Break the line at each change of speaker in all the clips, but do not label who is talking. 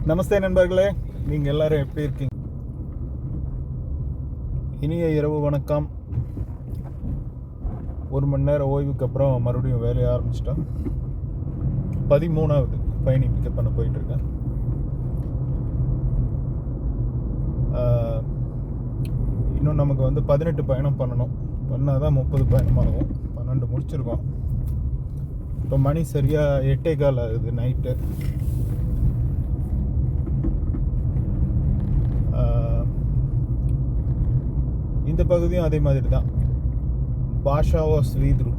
நமஸ்தே நண்பர்களே, நீங்கள் எல்லாரும் எப்படி இருக்கீங்க? இனிய இரவு வணக்கம். 1 மணி நேரம் ஓய்வுக்கு அப்புறம் மறுபடியும் வேலையை ஆரம்பிச்சிட்டோம். 13வது பயணி பிக்கப் பண்ண போயிட்டுருக்கேன். இன்னும் நமக்கு 18 பயணம் பண்ணணும். பண்ணால் தான் 30 பயணம் ஆகும். 12 முடிச்சிருக்கோம். இப்போ மணி சரியாக 8:15 ஆகுது நைட்டு. இந்த பகுதியும் அதே மாதிரி தான், பாஷாவோ ஸ்வீத்ரு.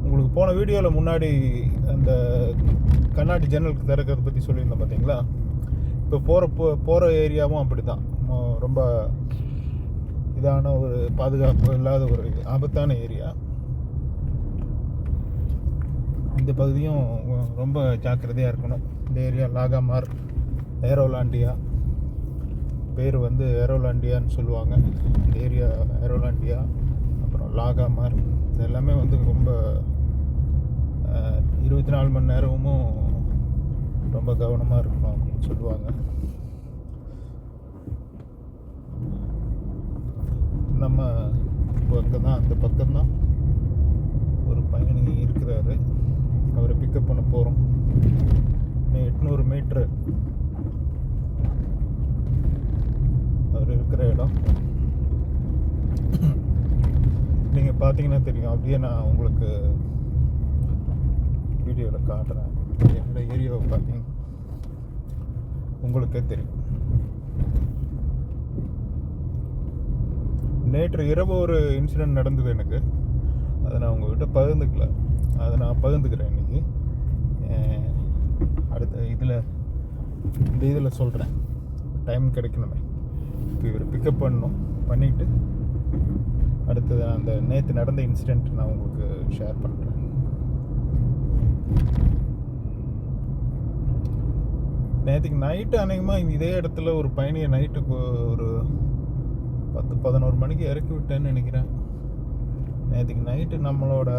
உங்களுக்கு போன வீடியோவில் முன்னாடி அந்த கண்ணாடி ஜன்னலுக்கு திறக்கிறத பற்றி சொல்லியிருந்தேன் பார்த்தீங்களா? இப்போ போகிற ஏரியாவும் அப்படி தான், ரொம்ப இதான ஒரு பாதுகாப்பு இல்லாத ஒரு ஆபத்தான ஏரியா. இந்த பகுதியும் ரொம்ப ஜாக்கிரதையாக இருக்கணும். இந்த ஏரியா லாகாமார், ஏரோலாண்டியா, பேர் ஏரோலாண்டியான்னு சொல்லுவாங்க. இந்த ஏரியா ஏரோலாண்டியா, அப்புறம் லாகாமார், இது எல்லாமே ரொம்ப 24 மணி நேரமும் ரொம்ப கவனமாக இருக்கணும் அப்படின்னு சொல்லுவாங்க. நம்ம அங்கே தான், அந்த பக்கம்தான் ஒரு பயணி இருக்கிறாரு. அவரை பிக்கப் பண்ண போகிறோம். 800 மீட்ரு அவர் இருக்கிற இடம். நீங்கள் பார்த்தீங்கன்னா தெரியும். அப்படியே நான் உங்களுக்கு வீடியோவில் காட்டுறேன். என்னோட ஏரியாவை பார்த்தீங்க உங்களுக்கே தெரியும். நேற்று இரவு ஒரு இன்சிடெண்ட் நடந்தது எனக்கு. அதை நான் உங்கள்கிட்ட பகிர்ந்துக்கல. அதை நான் பகிர்ந்துக்கிறேன் இன்றைக்கி. அடுத்த இந்த இதில் சொல்கிறேன். டைம் கிடைக்கணுமே. இப்போ இவர் பிக்கப் பண்ணிவிட்டு அடுத்தது அந்த நேற்று நடந்த இன்சிடெண்ட் நான் உங்களுக்கு ஷேர் பண்ணுறேன். நேற்றுக்கு நைட்டு அநேகமாக இதே இடத்துல ஒரு பயணியை நைட்டுக்கு ஒரு 10-11 மணிக்கு இறக்கி விட்டேன்னு நினைக்கிறேன். நேற்றுக்கு நைட்டு நம்மளோட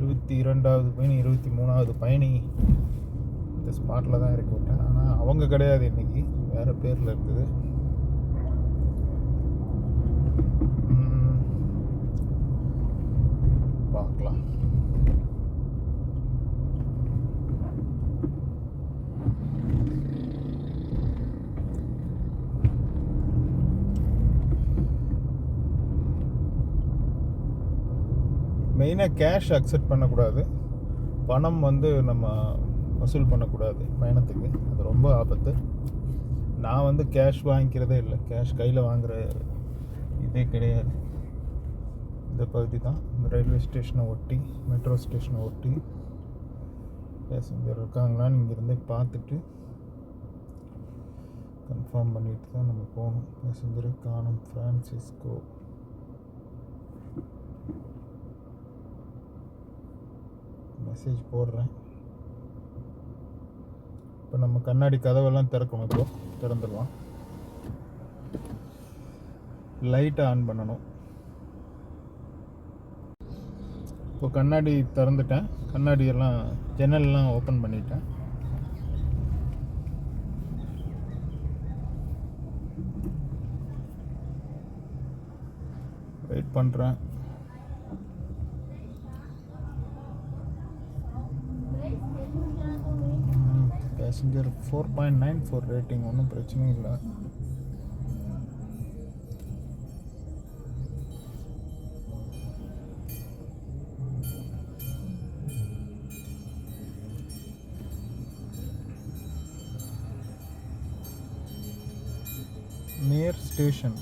22வது பயணி 23வது பயணி இந்த ஸ்பாட்டில் தான் இறக்கி விட்டேன். ஆனால் அவங்க கிடையாது, இன்றைக்கி வேறு பேரில் இருக்குது. பார்க்கலாம். மெயினாக கேஷ் அக்செப்ட் பண்ணக்கூடாது. பணம் நம்ம வசூல் பண்ணக்கூடாது பயணத்துக்கு. அது ரொம்ப ஆபத்து. நான் கேஷ் வாங்கிக்கிறதே இல்லை. கேஷ் கையில் வாங்குகிற இதே கிடையாது. இந்த பகுதி தான், இந்த ரயில்வே ஸ்டேஷனை ஒட்டி, மெட்ரோ ஸ்டேஷனை ஒட்டி பேசஞ்சர் இருக்காங்களான்னு இங்கேருந்தே பார்த்துட்டு கன்ஃபார்ம் பண்ணிட்டு தான் நம்ம போகணும். பேசஞ்சரை காணும். ஃப்ரான்சிஸ்கோ. மெசேஜ் போடுறேன். இப்போ நம்ம கண்ணாடி கதவெல்லாம் திறக்கணும். இப்போ திறந்துடலாம். லைட்டை ஆன் பண்ணணும். இப்போ கண்ணாடி திறந்துட்டேன். கண்ணாடியெல்லாம் ஜன்னல்லாம் ஓப்பன் பண்ணிட்டேன். வெயிட் பண்ணுறேன். பேசஞ்சர் 4.94 ரேட்டிங், ஒன்றும் பிரச்சனையும் இல்லை. near station.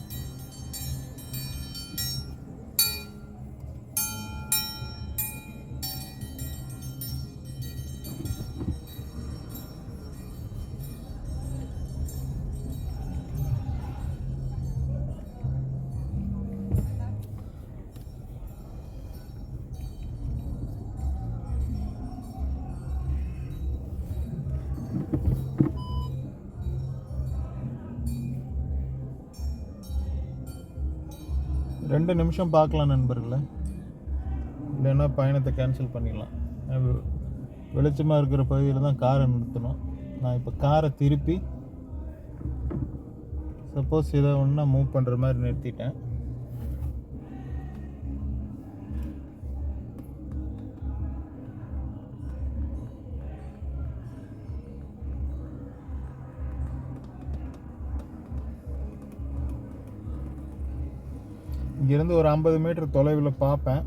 ரெண்டு நிமிஷம் பார்க்கலாம் நண்பர்களே, இல்லைன்னா பயணத்தை கேன்சல் பண்ணிடலாம். வெளிச்சமாக இருக்கிற பகுதியில் தான் காரை நிறுத்தணும். நான் இப்போ காரை திருப்பி சப்போஸ் ஏதோ ஒன்றா மூவ் பண்ணுற மாதிரி நிறுத்திட்டேன். இங்கேருந்து ஒரு 50 மீட்டர் தொலைவில் பார்ப்பேன்.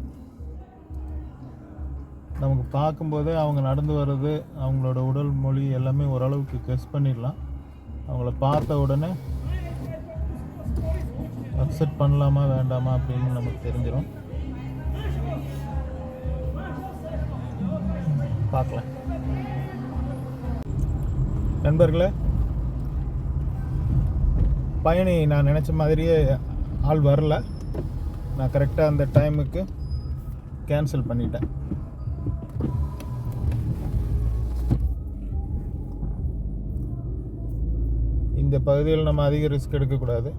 நமக்கு பார்க்கும்போதே அவங்க நடந்து வர்றது, அவங்களோட உடல் மொழி எல்லாமே ஓரளவுக்கு கெஸ் பண்ணிடலாம். அவங்கள பார்த்த உடனே அக்செப்ட் பண்ணலாமா வேண்டாமா அப்படின்னு நமக்கு தெரிஞ்சிடும். பார்க்கலாம். நண்பர்களே, பயணி நான் நினச்ச மாதிரியே ஆள் வரல. நான் கரெக்டாக அந்த டைமுக்கு கேன்சல் பண்ணிட்டேன். இந்த பகுதியில் நம்ம அதிக ரிஸ்க் எடுக்கக்கூடாது.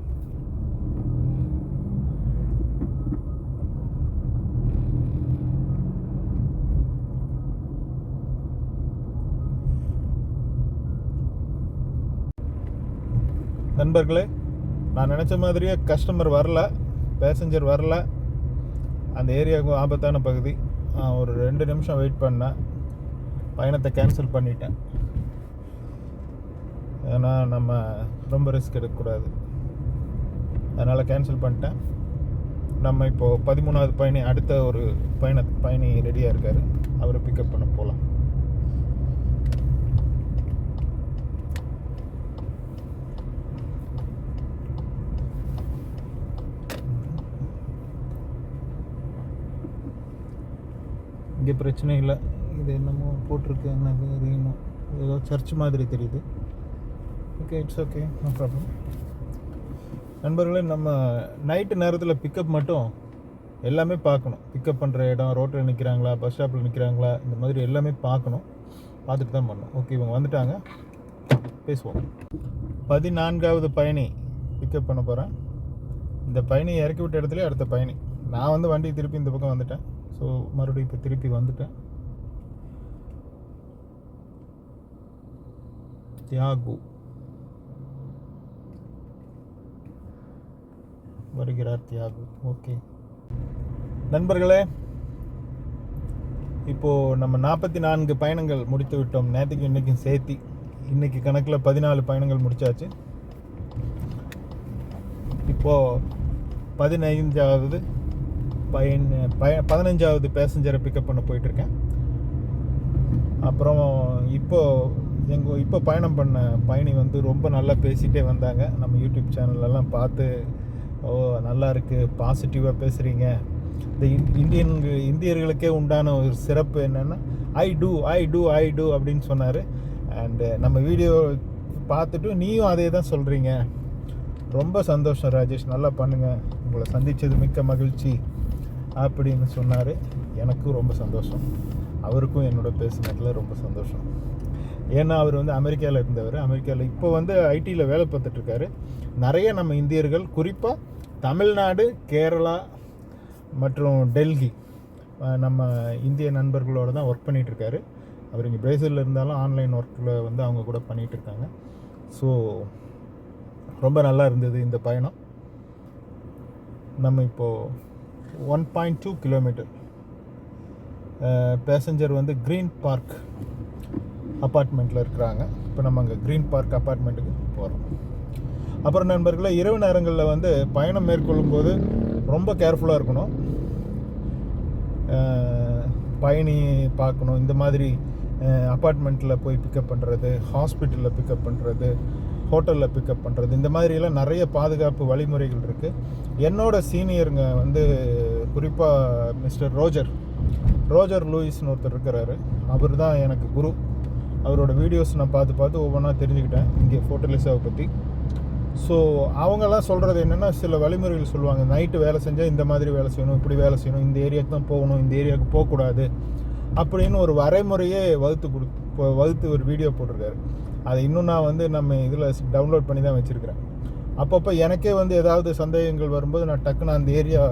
நண்பர்களே, நான் நினச்ச மாதிரியே கஸ்டமர் வரல, பேசஞ்சர் வரல. அந்த ஏரியாவுக்கு ஆபத்தான பகுதி. ஒரு 2 நிமிஷம் வெயிட் பண்ணேன், பயணத்தை கேன்சல் பண்ணிட்டேன். ஏன்னா நம்ம ரொம்ப ரிஸ்க் எடுக்கக்கூடாது, அதனால் கேன்சல் பண்ணிட்டேன். நம்ம இப்போது 13வது பயணி, அடுத்த ஒரு பயணி ரெடியாக இருக்கார், அவரை பிக்கப் பண்ண போகலாம். இங்கே பிரச்சனை இல்லை. இது என்னமோ போட்டிருக்கு, என்னது ரீமோ, ஏதோ சர்ச் மாதிரி தெரியுது. Okay, it's okay, no problem. நண்பர்களே, நம்ம நைட்டு நேரத்தில் பிக்கப் மட்டும் எல்லாமே பார்க்கணும். பிக்கப் பண்ணுற இடம், ரோட்டில் நிற்கிறாங்களா, பஸ் ஸ்டாப்பில் நிற்கிறாங்களா, இந்த மாதிரி எல்லாமே பார்க்கணும். பார்த்துட்டு தான் பண்ணணும். ஓகே, இவங்க வந்துட்டாங்க, பேசுவோம். 14வது பயணி பிக்கப் பண்ண போகிறேன். இந்த பயணி இறக்கி விட்ட இடத்துல அடுத்த பயணி. நான் வந்து வண்டி திருப்பி இந்த பக்கம் வந்துட்டேன். ஸோ மறுபடியும் இப்போ திருப்பி வந்துட்டேன். தியாகு வருகிறார். தியாகு. ஓகே நண்பர்களே, இப்போது நம்ம 44 பயணங்கள் முடித்து விட்டோம். நேற்றுக்கு இன்றைக்கும் சேர்த்தி இன்றைக்கி கணக்கில் 14 பயணங்கள் முடித்தாச்சு. இப்போது 15வது பேசஞ்சரை பிக்கப் பண்ண போயிட்டுருக்கேன். அப்புறம் இப்போ பயணம் பண்ண பயணி வந்து ரொம்ப நல்லா பேசிகிட்டே வந்தாங்க. நம்ம யூடியூப் சேனல்லலாம் பார்த்து, ஓ நல்லா இருக்குது, பாசிட்டிவாக பேசுகிறீங்க. இந்த இந்தியர்களுக்கே உண்டான ஒரு சிறப்பு என்னென்னா ஐ டூ அப்படின்னு சொன்னார். அண்டு நம்ம வீடியோ பார்த்துட்டு நீயும் அதே தான் சொல்கிறீங்க. ரொம்ப சந்தோஷம் ராஜேஷ், நல்லா பண்ணுங்கள், உங்களை சந்தித்தது மிக்க மகிழ்ச்சி அப்படின்னு சொன்னார். எனக்கும் ரொம்ப சந்தோஷம், அவருக்கும் என்னோட பேசினதில் ரொம்ப சந்தோஷம். ஏன்னா அவர் வந்து அமெரிக்காவில் இருந்தவர். அமெரிக்காவில் இப்போ வந்து ஐடியில் வேலை பார்த்துட்ருக்காரு. நிறைய நம்ம இந்தியர்கள், குறிப்பாக தமிழ்நாடு, கேரளா மற்றும் டெல்லி நம்ம இந்திய நண்பர்களோடு தான் ஒர்க் பண்ணிகிட்ருக்காரு. அவர் இங்கே பிரேசிலில் இருந்தாலும் ஆன்லைன் ஒர்க்கில் வந்து அவங்க கூட பண்ணிகிட்ருக்காங்க. ஸோ ரொம்ப நல்லா இருந்தது இந்த பயணம். நம்ம இப்போது 1.2 கிலோமீட்டர் பேசஞ்சர் வந்து க்ரீன் பார்க் அப்பார்ட்மெண்ட்டில் இருக்கிறாங்க. இப்போ நம்ம அங்கே க்ரீன் பார்க் அப்பார்ட்மெண்ட்டுக்கு போகிறோம். அப்புறம் நண்பர்களே, இரவு நேரங்களில் வந்து பயணம் மேற்கொள்ளும்போது ரொம்ப கேர்ஃபுல்லாக இருக்கணும். பயணி பார்க்கணும். இந்த மாதிரி அப்பார்ட்மெண்ட்டில் போய் பிக்கப் பண்ணுறது, ஹாஸ்பிட்டலில் பிக்கப் பண்ணுறது, ஹோட்டலில் பிக்கப் பண்ணுறது, இந்த மாதிரியெல்லாம் நிறைய பாதுகாப்பு வழிமுறைகள் இருக்குது. என்னோட சீனியருங்க வந்து குறிப்பாக மிஸ்டர் ரோஜர் லூயிஸ்னு ஒருத்தர் இருக்கிறாரு. அவர் தான் எனக்கு குரு. அவரோட வீடியோஸ் நான் பார்த்து ஒவ்வொன்றா தெரிஞ்சுக்கிட்டேன் இங்கே ஃபோர்ட்டலிஸாவை பற்றி. ஸோ அவங்கெல்லாம் சொல்கிறது என்னென்னா, சில வழிமுறைகள் சொல்லுவாங்க. நைட்டு வேலை செஞ்சால் இந்த மாதிரி வேலை செய்யணும், இப்படி வேலை செய்யணும், இந்த ஏரியாவுக்கு தான் போகணும், இந்த ஏரியாவுக்கு போகக்கூடாது அப்படின்னு ஒரு வரைமுறையே வகுத்து ஒரு வீடியோ போட்டிருக்காரு. அதை இன்னும் நான் வந்து நம்ம இதில் டவுன்லோட் பண்ணி தான் வச்சுருக்கிறேன். அப்பப்போ எனக்கே வந்து ஏதாவது சந்தேகங்கள் வரும்போது நான் டக்குன்னு அந்த ஏரியா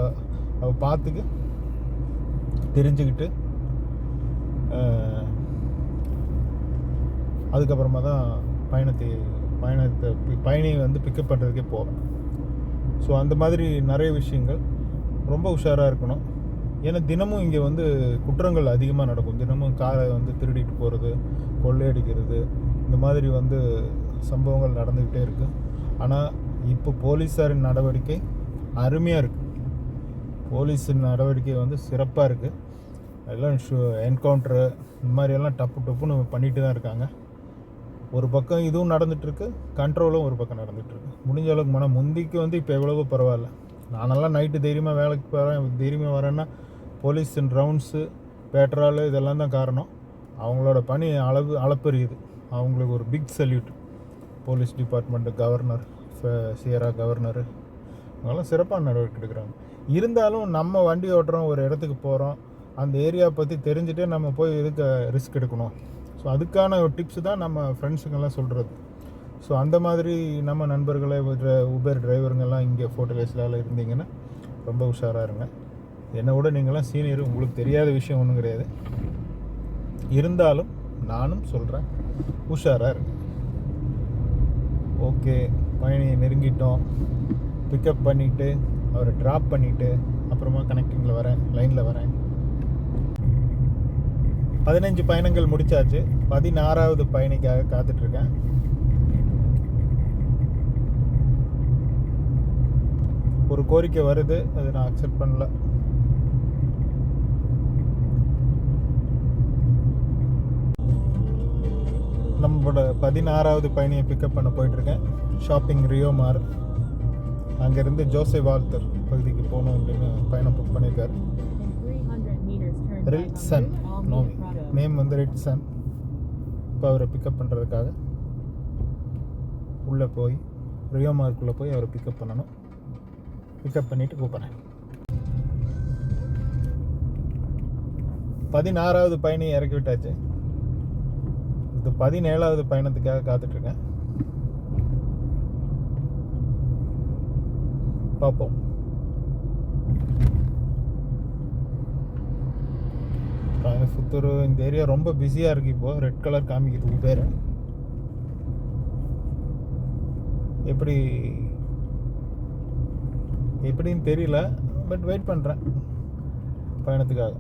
பார்த்துக்கு தெரிஞ்சுக்கிட்டு அதுக்கப்புறமா தான் பயணியை வந்து பிக்கப் பண்ணுறதுக்கே போவேன். ஸோ அந்த மாதிரி நிறைய விஷயங்கள் ரொம்ப உஷாராக இருக்கணும். ஏன்னா தினமும் இங்கே வந்து குற்றங்கள் அதிகமாக நடக்கும். தினமும் காரை வந்து திருடிட்டு போகிறது, கொள்ளையடிக்கிறது, இந்த மாதிரி வந்து சம்பவங்கள் நடந்துக்கிட்டே இருக்குது. ஆனால் இப்போ போலீஸாரின் நடவடிக்கை அருமையாக இருக்குது. போலீஸின் நடவடிக்கை வந்து சிறப்பாக இருக்குது. எல்லாம் என்கவுண்டரு இந்த மாதிரியெல்லாம் டப்புன்னு பண்ணிட்டு தான் இருக்காங்க. ஒரு பக்கம் இதுவும் நடந்துகிட்ருக்கு, கண்ட்ரோலும் ஒரு பக்கம் நடந்துகிட்ருக்கு. முடிஞ்ச அளவுக்கு முந்திக்கு வந்து இப்போ எவ்வளவோ பரவாயில்ல. நானெல்லாம் நைட்டு தைரியமாக வேலைக்கு போகிறேன், தைரியமாக வரேன்னா போலீஸின் ரவுண்ட்ஸு, பெட்ரோலு இதெல்லாம் தான் காரணம். அவங்களோட பணி அளப்பெரியுது. அவங்களுக்கு ஒரு big salute. Police department, governor, சியரா கவர்னரு, அவங்களாம் சிறப்பான நடவடிக்கை எடுக்கிறாங்க. இருந்தாலும் நம்ம வண்டி ஓட்டுறோம், ஒரு இடத்துக்கு போகிறோம், அந்த ஏரியா பற்றி தெரிஞ்சுட்டே நம்ம போய் எதுக்கு ரிஸ்க் எடுக்கணும். ஸோ அதுக்கான ஒரு டிப்ஸு தான் நம்ம ஃப்ரெண்ட்ஸுங்கெல்லாம் சொல்கிறது. ஸோ அந்த மாதிரி நம்ம நண்பர்களை உபேர் டிரைவருங்கெல்லாம் இங்கே ஃபோர்ட்லேஸில் இருந்தீங்கன்னா ரொம்ப உஷாராக இருங்க. என்னை விட நீங்களாம் சீனியர், உங்களுக்கு தெரியாத விஷயம் ஒன்றும் கிடையாது. இருந்தாலும் நானும் சொல்கிறேன், உஷாராக இருங்க. ஓகே, பயணியை நெருங்கிட்டோம். பிக்கப் பண்ணிவிட்டு அவரை ட்ராப் பண்ணிவிட்டு அப்புறமா கனெக்டிங்கில் வரேன், லைனில் வரேன். 15 பயணங்கள் முடித்தாச்சு. 16வது பயணிக்காக காத்துட்ருக்கேன். ஒரு கோரிக்கை வருது, அதை நான் அக்செப்ட் பண்ணல. நம்மளோட 16வது பயணியை பிக்கப் பண்ண போயிட்டுருக்கேன். ஷாப்பிங் ரியோ மார். அங்கேருந்து ஜோசே வால்டர் பகுதிக்கு போகணும் அப்படின்னு பயணம் புக் பண்ணியிருக்காரு. ரிட்சன் நோமி நேம் வந்து ரிட்சன். இப்போ அவரை பிக்கப் பண்ணுறதுக்காக உள்ளே போய் ரியோ மார்க்குள்ளே போய் அவரை பிக்கப் பண்ணணும். பிக்கப் பண்ணிவிட்டு கூப்பிட்றேன். 16வது பயணியை இறக்கி விட்டாச்சு. இது 17வது பயணத்துக்காக காத்துட்ருக்கேன். பார்ப்போம். புத்தூர் இந்த ஏரியா ரொம்ப பிஸியாக இருக்குது. இப்போது ரெட் கலர் காமிக்குது பேர். எப்படின்னு தெரியல, பட் வெயிட் பண்ணுறேன் பயணத்துக்காக.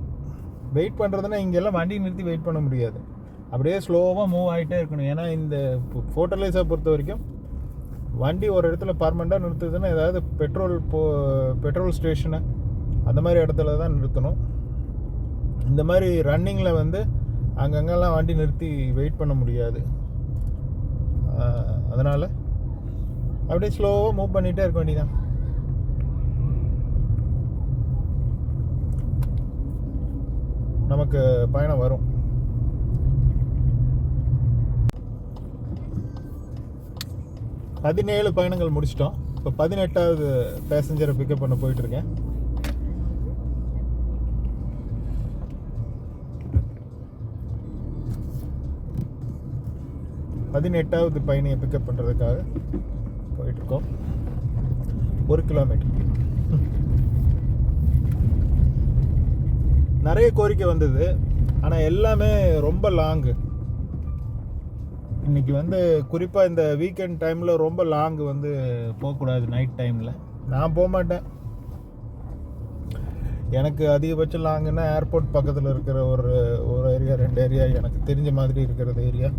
வெயிட் பண்ணுறதுன்னா இங்கெல்லாம் வண்டி நிறுத்தி வெயிட் பண்ண முடியாது. அப்படியே ஸ்லோவாக மூவ் ஆகிட்டே இருக்கணும். ஏன்னா இந்த ஃபோர்ட்லேஸை பொறுத்த வரைக்கும் வண்டி ஒரு இடத்துல பர்மனெண்ட்டாக நிறுத்துதுன்னா ஏதாவது பெட்ரோல் ஸ்டேஷனு அந்த மாதிரி இடத்துல தான் நிறுத்தணும். இந்த மாதிரி ரன்னிங்கில் வந்து அங்கங்கெல்லாம் வண்டி நிறுத்தி வெயிட் பண்ண முடியாது. அதனால் அப்படியே ஸ்லோவாக மூவ் பண்ணிகிட்டே இருக்க வேண்டியதான். நமக்கு பயணம் வரும். பதினேழு பயணங்கள் முடிச்சிட்டோம். இப்போ 18வது பேசஞ்சரை பிக்கப் பண்ண போயிட்டுருக்கேன். பதினெட்டாவது பயணியை பிக்கப் பண்ணுறதுக்காக போயிட்டுருக்கோம். 1 கிலோமீட்டர். நிறைய கோரிக்கை வந்தது, ஆனால் எல்லாமே ரொம்ப லாங்கு. இன்றைக்கி வந்து குறிப்பாக இந்த வீக்கெண்ட் டைமில் ரொம்ப லாங்கு வந்து போகக்கூடாது. நைட் டைமில் நான் போக மாட்டேன். எனக்கு அதிகபட்சம் லாங்குன்னா ஏர்போர்ட் பக்கத்தில் இருக்கிற ஒரு ஏரியா, 2 ஏரியா எனக்கு தெரிஞ்ச மாதிரி இருக்கிறது ஏரியா,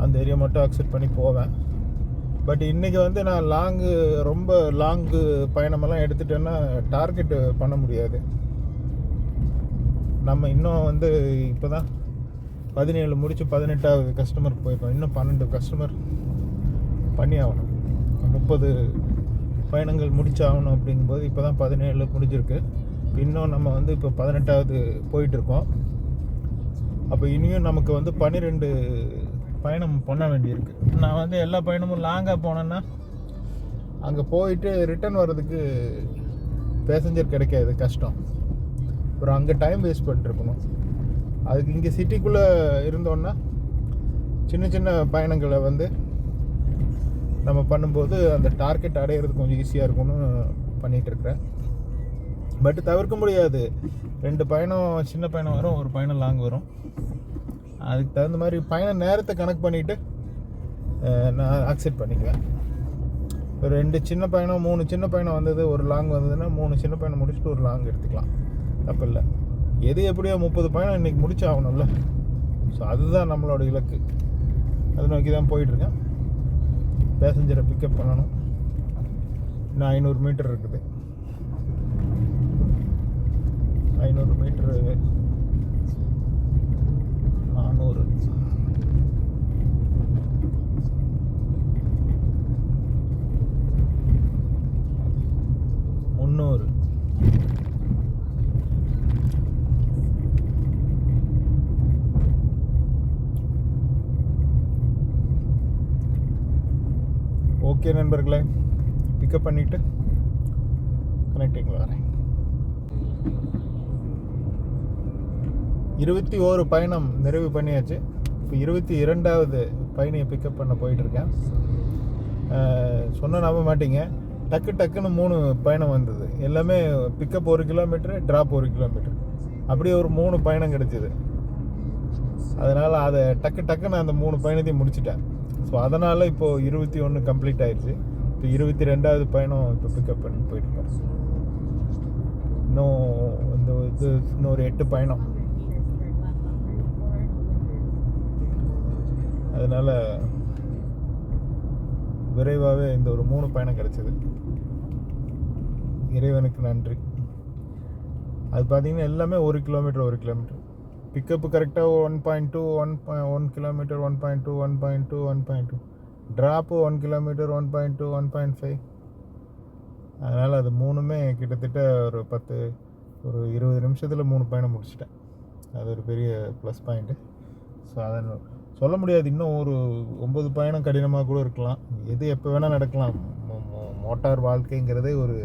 அந்த ஏரியா மட்டும் அக்செப்ட் பண்ணி போவேன். பட் இன்றைக்கி வந்து நான் ரொம்ப லாங்கு பயணமெல்லாம் எடுத்துட்டேன்னா டார்கெட் பண்ண முடியாது. நம்ம இன்னும் வந்து இப்போ தான் 17 முடித்து 18வது கஸ்டமருக்கு போயிருக்கோம். இன்னும் 12 கஸ்டமர் பண்ணி ஆகணும். 30 பயணங்கள் முடிச்சாகணும். அப்படிங்கும்போது இப்போ தான் 17 முடிஞ்சிருக்கு. இன்னும் நம்ம வந்து இப்போ 18வது போயிட்டுருக்கோம். அப்போ இனியும் நமக்கு வந்து 12 பயணம் பண்ண வேண்டியிருக்கு. நான் வந்து எல்லா பயணமும் லாங்காக போனேன்னா அங்கே போயிட்டு ரிட்டர்ன் வர்றதுக்கு பேசஞ்சர் கிடைக்காது, கஷ்டம். அப்புறம் அங்கே டைம் வேஸ்ட் பண்ணிட்டுருக்கணும். அதுக்கு இங்கே சிட்டிக்குள்ளே இருந்தோன்னா சின்ன சின்ன பயணங்களை வந்து நம்ம பண்ணும்போது அந்த டார்கெட் அடையிறது கொஞ்சம் ஈஸியாக இருக்கும்னு பண்ணிகிட்ருக்கிறேன். பட் தவிர்க்க முடியாது. 2 பயணம் சின்ன பயணம் வரும், 1 பயணம் லாங் வரும். அதுக்கு தகுந்த மாதிரி பயண நேரத்தை கணக்கு பண்ணிவிட்டு நான் அக்செப்ட் பண்ணிக்குவேன். ஒரு 2 சின்ன பயணம் 3 சின்ன பயணம் வந்தது, ஒரு லாங் வந்ததுன்னா 3 சின்ன பயணம் முடிச்சுட்டு ஒரு லாங் எடுத்துக்கலாம், தப்பு இல்லை. எது எப்படியோ 30 பயணம் இன்றைக்கி முடிச்சு ஆகணும்ல. ஸோ அதுதான் நம்மளோட இலக்கு. அதை நோக்கி தான் போயிட்டுருக்கேன். பேசஞ்சரை பிக்கப் பண்ணணும். இன்னும் 500 மீட்டர் இருக்குது. 500 மீட்டரு 400 300 ஓகே நண்பர்களே, பிக்கப் பண்ணிவிட்டு கனெக்டிங்கில் வரேன். 21 பயணம் நிறைவு பண்ணியாச்சு. இப்போ 22வது பயணியை பிக்கப் பண்ண போயிட்டுருக்கேன். சொன்ன நம்ப மாட்டீங்க, டக்குன்னு 3 பயணம் வந்தது. எல்லாமே பிக்கப் 1 கிலோமீட்டரு, ட்ராப் 1 கிலோமீட்டர், அப்படியே ஒரு 3 பயணம் கிடச்சிது. அதனால் அதை டக்குன்னு அந்த 3 பயணத்தையும் முடிச்சிட்டேன். ஸோ அதனால் இப்போது 21 கம்ப்ளீட் ஆயிடுச்சு. இப்போ 22வது பயணம் இப்போ பிக்கப் பண்ணி போயிட்டுருக்கேன். இன்னொரு 8 பயணம். அதனால் விரைவாகவே இந்த ஒரு 3 பயணம் கிடச்சிது. இறைவனுக்கு நன்றி. அது பார்த்திங்கன்னா எல்லாமே 1 கிலோமீட்டர். பிக்கப்பு கரெக்டாக 1.2 1 கிலோமீட்டர் 1.2 1.2 1.2, ட்ராப்பு 1 கிலோமீட்டர் 1.2 1.5. அதனால் அது 3மே கிட்டத்தட்ட ஒரு 20 நிமிஷத்தில் 3 பயணம் முடிச்சிட்டேன். அது ஒரு பெரிய ப்ளஸ் பாயிண்ட்டு. ஸோ அதை சொல்ல முடியாது. இன்னும் ஒரு 9 பயணம் கடினமாக கூட இருக்கலாம். எது எப்போ வேணால் நடக்கலாம். மோட்டார் வாழ்க்கைங்கிறதே ஒரு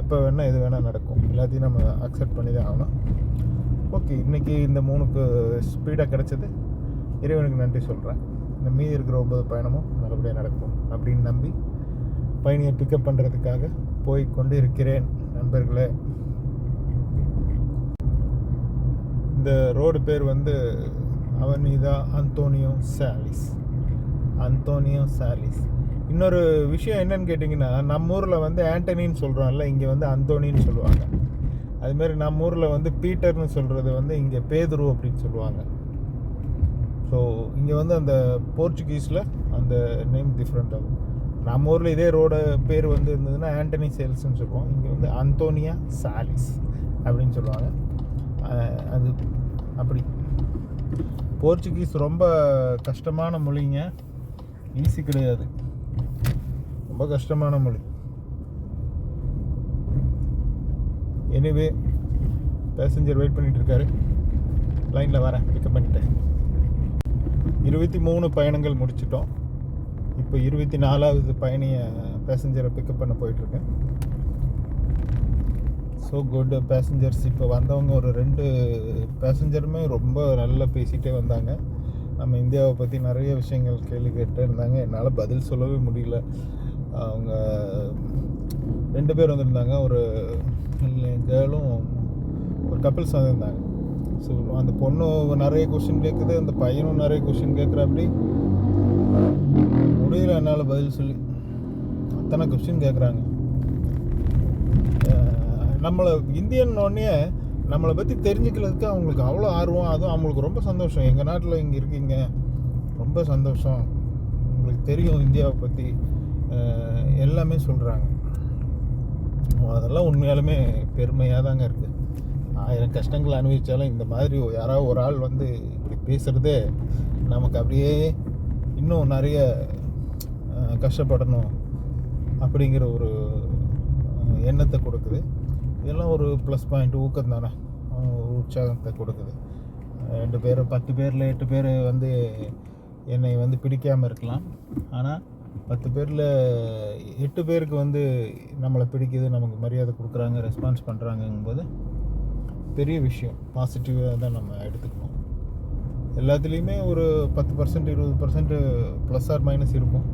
எப்போ வேணால் எது வேணால் நடக்கும். எல்லாத்தையும் நம்ம அக்செப்ட் பண்ணி தான் ஆகணும். ஓகே, இன்றைக்கி இந்த 3க்கு ஸ்பீடாக கிடச்சது. இறைவனுக்கு நன்றி சொல்கிறேன். இந்த மீதி இருக்கிற 9 பயணமும் நல்லபடியாக நடக்கும் அப்படின்னு நம்பி பயணியை பிக்கப் பண்ணுறதுக்காக போய் கொண்டு இருக்கிறேன் நண்பர்களே. இந்த ரோடு பேர் வந்து அவனிதா அந்தோனியோ சாலிஸ். இன்னொரு விஷயம் என்னன்னு கேட்டிங்கன்னா, நம்ம ஊரில் வந்து ஆண்டனின்னு சொல்கிறோம்ல, இங்கே வந்து அந்தோனின்னு சொல்லுவாங்க. அதுமாரி நம்ம ஊரில் வந்து பீட்டர்னு சொல்கிறது வந்து இங்கே பேதுரு அப்படின்னு சொல்லுவாங்க. ஸோ இங்கே வந்து அந்த போர்ச்சுகீஸில் அந்த நேம் டிஃப்ரெண்ட் ஆகும். நம்ம ஊரில் இதே ரோட பேர் வந்து இருந்ததுன்னா ஆண்டனி சேல்ஸ்ன்னு சொல்லுவோம். இங்கே வந்து அந்தோனியா சாலிஸ் அப்படின்னு சொல்லுவாங்க. அது அப்படி. போர்ச்சுகீஸ் ரொம்ப கஷ்டமான மொழிங்க, ஈஸி கிடையாது, ரொம்ப கஷ்டமான மொழி. எனிவே பேசஞ்சர் வெயிட் பண்ணிகிட்ருக்காரு. லைனில் வரேன், பிக்கப் பண்ணிட்டேன். 23 பயணங்கள் முடிச்சிட்டோம். இப்போ 24வது பயணியை பேசஞ்சரை பிக்கப் பண்ண போயிட்டுருக்கேன். So good passengers. இப்போ வந்தவங்க ஒரு 2 பேசஞ்சருமே ரொம்ப நல்லா பேசிகிட்டே வந்தாங்க. நம்ம இந்தியாவை பற்றி நிறைய விஷயங்கள் கேள்வி கேட்டே இருந்தாங்க. என்னால் பதில் சொல்லவே முடியல. அவங்க 2 பேர் வந்திருந்தாங்க. ஒரு கேர்ளும் ஒரு கப்பிள்ஸ் வந்திருந்தாங்க. ஸோ அந்த பொண்ணு நிறைய கொஷின் கேட்குது, அந்த பையனும் நிறைய கொஷின் கேட்குறாப்படி. முடியல என்னால் பதில் சொல்லி. அத்தனை கொஷின் கேட்குறாங்க. நம்மளை இந்தியன் ஒன்னே நம்மளை பற்றி தெரிஞ்சுக்கிறதுக்கு அவங்களுக்கு அவ்வளோ ஆர்வம். அதுவும் அவங்களுக்கு ரொம்ப சந்தோஷம். எங்கள் நாட்டில் இங்கே இருக்கீங்க, ரொம்ப சந்தோஷம், உங்களுக்கு தெரியும் இந்தியாவை பற்றி எல்லாமே சொல்கிறாங்க. அதெல்லாம் உண்மையாலுமே பெருமையாக தாங்க இருக்குது. 1000 கஷ்டங்கள் அனுபவித்தாலும் இந்த மாதிரி யாராவது ஒரு ஆள் வந்து இப்படி பேசுகிறதே நமக்கு அப்படியே இன்னும் நிறைய கஷ்டப்படணும் அப்படிங்கிற ஒரு எண்ணத்தை கொடுக்குது. இதெல்லாம் ஒரு ப்ளஸ் பாயிண்ட், ஊக்கம் தானே, உற்சாகத்தை கொடுக்குது. 2 பேர் 10 பேரில் 8 பேர் வந்து என்னை வந்து பிடிக்காமல் இருக்கலாம். ஆனால் 10 பேரில் 8 பேருக்கு வந்து நம்மளை பிடிக்குது, நமக்கு மரியாதை கொடுக்குறாங்க, ரெஸ்பான்ஸ் பண்ணுறாங்கங்கும்போது பெரிய விஷயம். பாசிட்டிவாக தான் நம்ம எடுத்துக்கணும். எல்லாத்துலேயுமே ஒரு 10% 20% ப்ளஸ் ஆர் மைனஸ் இருக்கும்.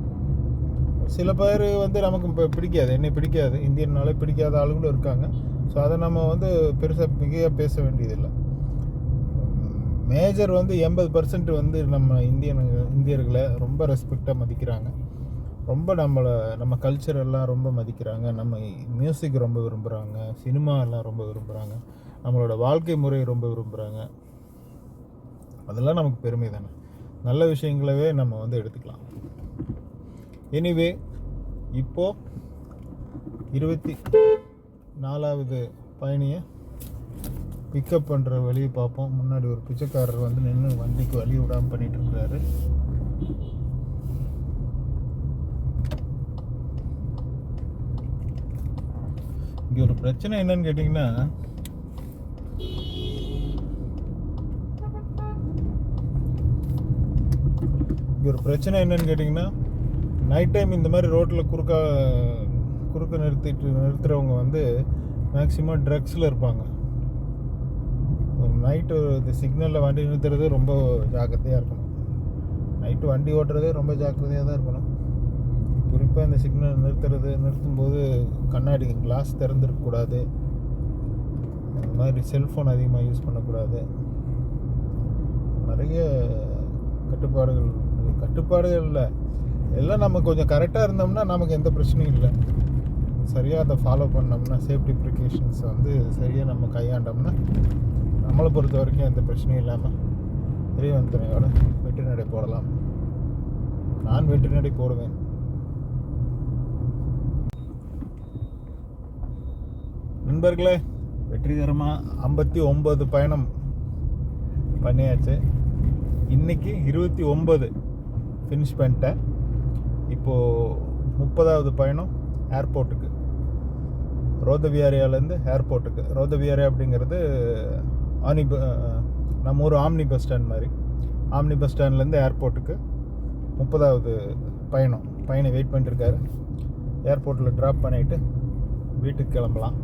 சில பேர் வந்து நமக்கு இப்போ பிடிக்காது, என்னை பிடிக்காது, இந்தியன்னாலே பிடிக்காத ஆளுங்களும் இருக்காங்க. ஸோ அதை நம்ம வந்து பெருசாக மிகையாக பேச வேண்டியதில்லை. மேஜர் வந்து 80% வந்து நம்ம இந்தியர்களை ரொம்ப ரெஸ்பெக்டாக மதிக்கிறாங்க. ரொம்ப நம்ம கல்ச்சர் எல்லாம் ரொம்ப மதிக்கிறாங்க. நம்ம மியூசிக் ரொம்ப விரும்புகிறாங்க. சினிமா எல்லாம் ரொம்ப விரும்புகிறாங்க. நம்மளோட வாழ்க்கை முறை ரொம்ப விரும்புகிறாங்க. அதெல்லாம் நமக்கு பெருமை தானே. நல்ல விஷயங்களவே நம்ம வந்து எடுத்துக்கலாம். எனிவே இப்போது 24வது பயணியை பிக்கப் பண்ணுற வழியை பார்ப்போம். முன்னாடி ஒரு பிச்சைக்காரர் வந்து நின்று வண்டிக்கு வழி விடாமல் பண்ணிகிட்டு இருக்கிறாரு. இங்கே ஒரு பிரச்சனை என்னன்னு கேட்டிங்கன்னா, நைட் டைம் இந்த மாதிரி ரோட்டில் குறுக்க நிறுத்துகிறவங்க வந்து மேக்ஸிமம் ட்ரக்ஸில் இருப்பாங்க. நைட்டு இந்த சிக்னலில் வண்டி நிறுத்துறது ரொம்ப ஜாக்கிரதையாக இருக்கணும். நைட்டு வண்டி ஓட்டுறதே ரொம்ப ஜாக்கிரதையாக தான் இருக்கணும். குறிப்பாக இந்த சிக்னல் நிறுத்தும்போது கண்ணாடி கிளாஸ் திறந்துருக்கக்கூடாது. அந்த மாதிரி செல்ஃபோன் அதிகமாக யூஸ் பண்ணக்கூடாது. நிறைய கட்டுப்பாடுகள் இல்லை. எல்லாம் நம்ம கொஞ்சம் கரெக்டாக இருந்தோம்னா நமக்கு எந்த பிரச்சனையும் இல்லை. சரியாக அதை ஃபாலோ பண்ணோம்னா, சேஃப்டி ப்ரிகாஷன்ஸ் வந்து சரியாக நம்ம கையாண்டோம்னா நம்மளை பொறுத்த வரைக்கும் எந்த பிரச்சனையும் இல்லாமல் இறைவன் துணையோட வெற்றி நடை போடலாம். நான் வெற்றி நடை போடுவேன். நண்பர்களே, வெற்றிகரமாக 59 பயணம் பண்ணியாச்சு. இன்றைக்கி 29 ஃபினிஷ் பண்ணிட்டேன். இப்போது 30வது பயணம் ஏர்போர்ட்டுக்கு, ரோதவியாரியாலேருந்து ஏர்போர்ட்டுக்கு. ரோதவியாரியா அப்படிங்கிறது நம்ம ஊர் ஆம்னி பஸ் ஸ்டாண்ட் மாதிரி. ஆம்னி பஸ் ஸ்டாண்ட்லேருந்து ஏர்போர்ட்டுக்கு 30வது பயணி வெயிட் பண்ணிட்டுருக்காரு. ஏர்போர்ட்டில் ட்ராப் பண்ணிவிட்டு வீட்டுக்கு கிளம்பலாம்.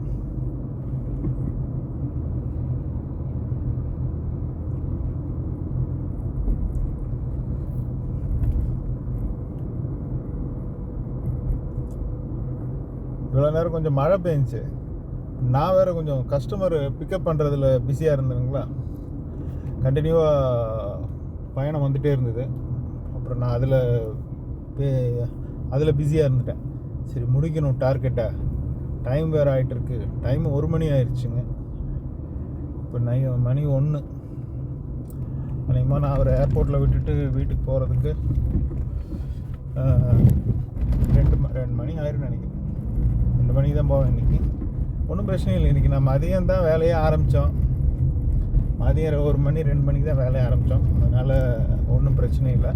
இவ்வளோ நேரம் கொஞ்சம் மழை பெஞ்சிச்சு. நான் வேறு கொஞ்சம் கஸ்டமர் பிக்கப் பண்ணுறதுல பிஸியாக இருந்தேனுங்களா. கண்டினியூவாக பயணம் வந்துகிட்டே இருந்தது. அப்புறம் நான் அதில் பிஸியாக இருந்துட்டேன். சரி, முடிக்கணும் டார்கெட்டை. டைம் வேறு ஆகிட்டுருக்கு. டைம் 1 மணி ஆயிடுச்சுங்க. இப்போ மணி 1. அன்றைக்கமாக நான் அவரை ஏர்போர்ட்டில் விட்டுட்டு வீட்டுக்கு போகிறதுக்கு 2 மணி ஆயிரும் நினைக்கிறேன். 2 மணிக்கு தான் போவேன் இன்றைக்கி. ஒன்றும் பிரச்சனை இல்லை. இன்றைக்கி நான் மதியம் தான் வேலையை ஆரம்பித்தோம். மதியம் 1 மணி 2 மணிக்கு தான் வேலையை ஆரம்பித்தோம். அதனால் ஒன்றும் பிரச்சனை இல்லை.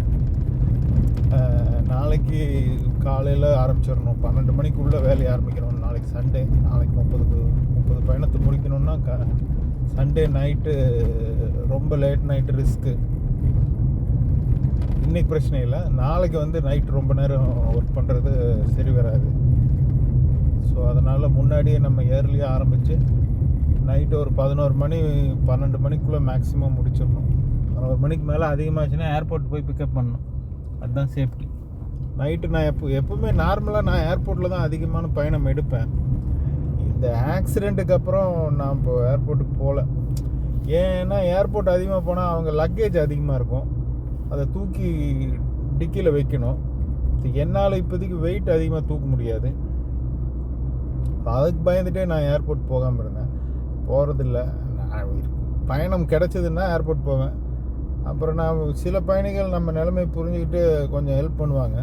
நாளைக்கு காலையில் ஆரம்பிச்சிடணும். 12 மணிக்குள்ளே வேலையை ஆரம்பிக்கணும். நாளைக்கு சண்டே. நாளைக்கு 30 பயணத்தை முடிக்கணுன்னா சண்டே நைட்டு ரொம்ப லேட் நைட்டு ரிஸ்க்கு. இன்றைக்கி பிரச்சனை இல்லை. நாளைக்கு வந்து நைட்டு ரொம்ப நேரம் ஒர்க் பண்ணுறது சரி வராது. ஸோ அதனால் முன்னாடியே நம்ம ஏர்லியாக ஆரம்பித்து நைட்டு ஒரு 11 மணி 12 மணிக்குள்ளே மேக்ஸிமம் முடிச்சிடணும். 11 மணிக்கு மேலே அதிகமாச்சுன்னா ஏர்போர்ட் போய் பிக்கப் பண்ணணும். அதுதான் சேஃப்டி. நைட்டு நான் எப்போவுமே நார்மலாக நான் ஏர்போர்ட்டில் தான் அதிகமான பயணம் எடுப்பேன். இந்த ஆக்சிடெண்ட்டுக்கு அப்புறம் நான் இப்போ ஏர்போர்ட்டுக்கு போகல. ஏன்னா ஏர்போர்ட் அதிகமாக போனால் அவங்க லக்கேஜ் அதிகமாக இருக்கும். அதை தூக்கி டிக்கியில் வைக்கணும். என்னால் இப்போதைக்கு வெயிட் அதிகமாக தூக்க முடியாது. அதுக்கு பயந்துட்டே நான் ஏர்போர்ட் போகாமல் இருந்தேன். போகிறதில்ல. பயணம் கிடச்சிதுன்னா ஏர்போர்ட் போவேன். அப்புறம் சில பயணிகள் நம்ம நிலைமை புரிஞ்சுக்கிட்டு கொஞ்சம் ஹெல்ப் பண்ணுவாங்க.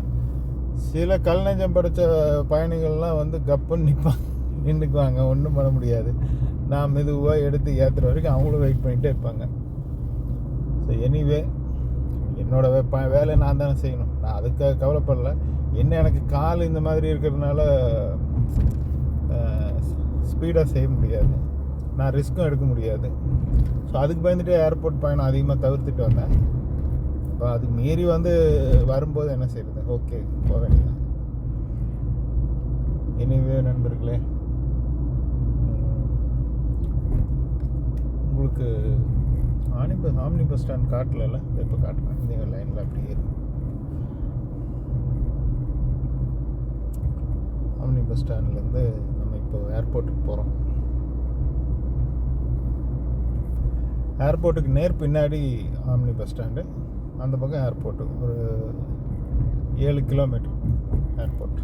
சில கல்நெஞ்சம் படைத்த பயணிகள்லாம் வந்து கப்புன்னு நின்றுக்குவாங்க. ஒன்றும் பண்ண முடியாது. நான் மெதுவாக எடுத்து ஏற்றுற வரைக்கும் அவங்களும் வெயிட் பண்ணிகிட்டே இருப்பாங்க. ஸோ எனிவே என்னோடய வேலையை நான் தானே செய்யணும். நான் அதுக்காக கவலைப்படலை. எனக்கு கால் இந்த மாதிரி இருக்கிறதுனால ஸ்பீடாக செய்ய முடியாது. நான் ரிஸ்க்கும் எடுக்க முடியாது. ஸோ அதுக்கு பயந்துட்டு ஏர்போர்ட் பயணம் அதிகமாக தவிர்த்துட்டு வந்தேன். இப்போ அதுக்கு மீறி வந்து வரும்போது என்ன செய்கிறது? ஓகே, போக வேண்டியதான். எனிவே நண்பர்களே, உங்களுக்கு ஆம்னி பஸ் ஸ்டாண்ட் காட்டல. இப்போ காட்டுறேன். இந்த லைனில் அப்படியே இருக்கும். ஆம்னி பஸ் ஸ்டாண்ட்லேருந்து நம்ம இப்போ ஏர்போர்ட்டுக்கு போகிறோம். ஏர்போர்ட்டுக்கு நேர் பின்னாடி ஆம்னி பஸ் ஸ்டாண்டு, அந்த பக்கம் ஏர்போர்ட்டு. ஒரு 7 கிலோமீட்டர் ஏர்போர்ட்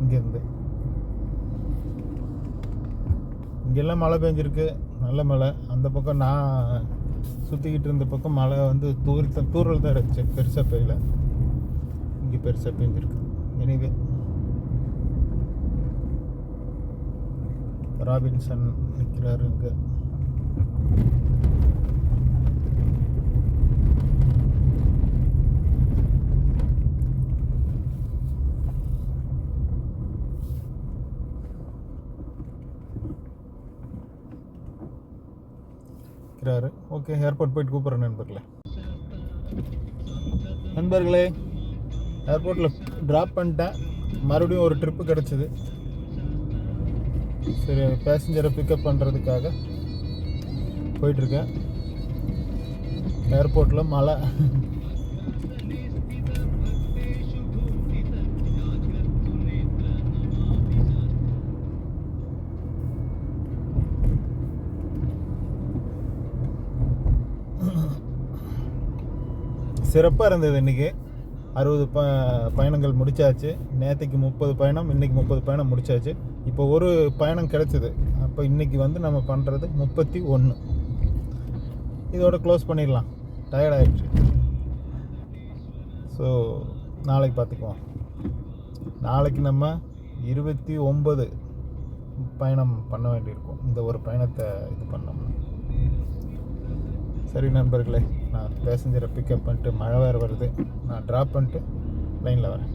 இங்கேருந்து. இங்கெல்லாம் மழை பெஞ்சிருக்கு, நல்ல மழை. அந்த பக்கம் நான் சுற்றிக்கிட்டு இருந்த பக்கம் மழை வந்து தூரல் தான் இருந்துச்சு, பெருசாக பெய்யல. இங்கே பெருசாக பெஞ்சிருக்கு. எனிவே ராபின்சன் நிற்கிறாரு இங்கே. ஓகே, ஏர்போர்ட் போயிட்டு கூப்பிட்றேன் நண்பர்களே. ஏர்போர்ட்டில் ட்ராப் பண்ணிட்டேன். மறுபடியும் ஒரு ட்ரிப்பு கிடச்சிது. சரி, பேசஞ்சரை பிக்கப் பண்ணுறதுக்காக போயிட்டுருக்கேன். ஏர்போர்ட்டில் மழை. சிறப்பாக இருந்தது. இன்றைக்கி 60 பயணங்கள் முடித்தாச்சு. நேற்றுக்கு 30 பயணம், இன்றைக்கி 30 பயணம் முடித்தாச்சு. இப்போ ஒரு பயணம் கிடச்சிது. அப்போ இன்றைக்கி வந்து நம்ம பண்ணுறது 31. இதோட க்ளோஸ் பண்ணிடலாம். டயர்ட் ஆகிடுச்சு. ஸோ நாளைக்கு பார்த்துக்குவோம். நாளைக்கு நம்ம 29 பயணம் பண்ண வேண்டியிருக்கும். இந்த ஒரு பயணத்தை இது பண்ணோம்னா. சரி நண்பர்களே, நான் பேசஞ்சரை பிக்கப் பண்ணிட்டு, மழை வேறு வருது, நான் ட்ராப் பண்ணிட்டு லைனில் வரேன்.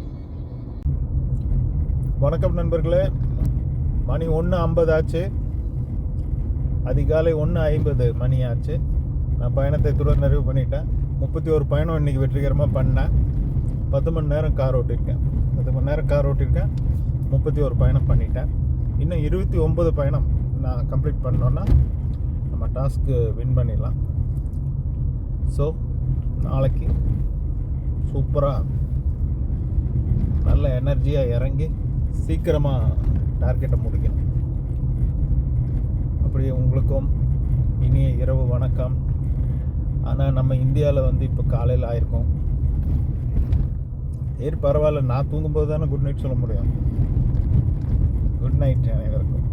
வணக்கம் நண்பர்களே. மணி 1:50 ஆச்சு. அதிகாலை 1:50 மணி ஆச்சு. நான் பயணத்தை இத்துடன் நிறைவு பண்ணிட்டேன். 31 பயணம் இன்றைக்கி வெற்றிகரமாக பண்ணேன். 10 மணி நேரம் கார் ஓட்டியிருக்கேன். 31 பயணம் பண்ணிட்டேன். இன்னும் 29 பயணம் நான் கம்ப்ளீட் பண்ணோன்னா நம்ம டாஸ்க்கு வின் பண்ணிடலாம். ஸோ நாளைக்கு சூப்பராக நல்ல எனர்ஜியாக இறங்கி சீக்கிரமாக டார்கெட்டை முடிக்கணும். அப்படியே உங்களுக்கும் இனிய இரவு வணக்கம். ஆனால் நம்ம இந்தியாவில் வந்து இப்போ காலையில் ஆயிருக்கோம். பரவாயில்ல, நான் தூங்கும்போது தானே குட் நைட் சொல்ல முடியும். குட் நைட் அனைவருக்கும்.